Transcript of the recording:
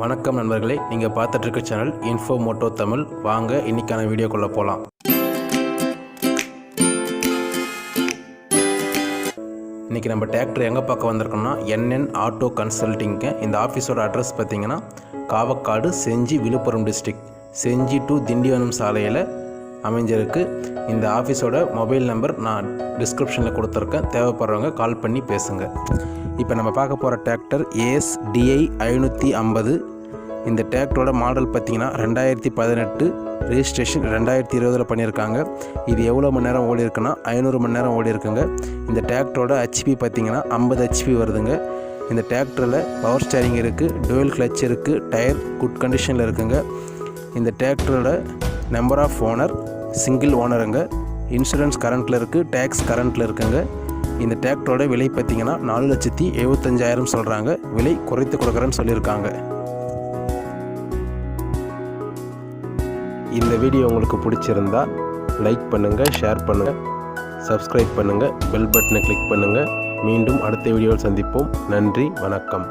வணக்கம் நண்பர்களே, நீங்கள் பார்த்துட்டு இருக்க சேனல் இன்ஃபோ மோட்டோ தமிழ். வாங்க இன்னைக்கான வீடியோக்குள்ளே போகலாம். இன்றைக்கி நம்ம டிராக்டர் எங்கே பார்க்க வந்திருக்கோம்னா NN ஆட்டோ கன்சல்ட்டிங்க. இந்த ஆஃபீஸோட அட்ரஸ் பார்த்திங்கன்னா காவக்காடு, செஞ்சி, விழுப்புரம் டிஸ்ட்ரிக்ட். செஞ்சி டு திண்டிவனம் சாலையில் அமைஞ்சிருக்கு. இந்த ஆஃபீஸோட மொபைல் நம்பர் நான் டிஸ்கிரிப்ஷனில் கொடுத்துருக்கேன். தேவைப்படுறவங்க கால் பண்ணி பேசுங்க. இப்போ நம்ம பார்க்க போகிற டிராக்டர் DI 550. இந்த டிராக்டரோட மாடல் பார்த்திங்கன்னா 2018, ரெஜிஸ்ட்ரேஷன் 2020 பண்ணியிருக்காங்க. இது எவ்வளோ மணி நேரம் ஓடி இருக்குன்னா 500 மணி நேரம் ஓடி இருக்குங்க. இந்த டிராக்டரோட HP பார்த்திங்கன்னா 50 HP வருதுங்க. இந்த டிராக்டரில் பவர் ஸ்டேரிங் இருக்குது, டூயல் கிளச் இருக்குது, டயர் குட் கண்டிஷனில் இருக்குங்க. இந்த டிராக்டரோட நம்பர் ஆஃப் ஓனர் சிங்கிள் ஓனருங்க. இன்சூரன்ஸ் கரண்ட்டில் இருக்குது, டேக்ஸ் கரண்ட்டில் இருக்குங்க. இந்த டிராக்டரோட விலை பார்த்திங்கன்னா 4,75,000 சொல்கிறாங்க. விலை குறைத்து கொடுக்குறேன்னு சொல்லியிருக்காங்க. இந்த வீடியோ உங்களுக்கு பிடிச்சிருந்தா லைக் பண்ணுங்கள், ஷேர் பண்ணுங்கள், சப்ஸ்கிரைப் பண்ணுங்கள், பெல் பட்டனை கிளிக் பண்ணுங்கள். மீண்டும் அடுத்த வீடியோவில் சந்திப்போம். நன்றி, வணக்கம்.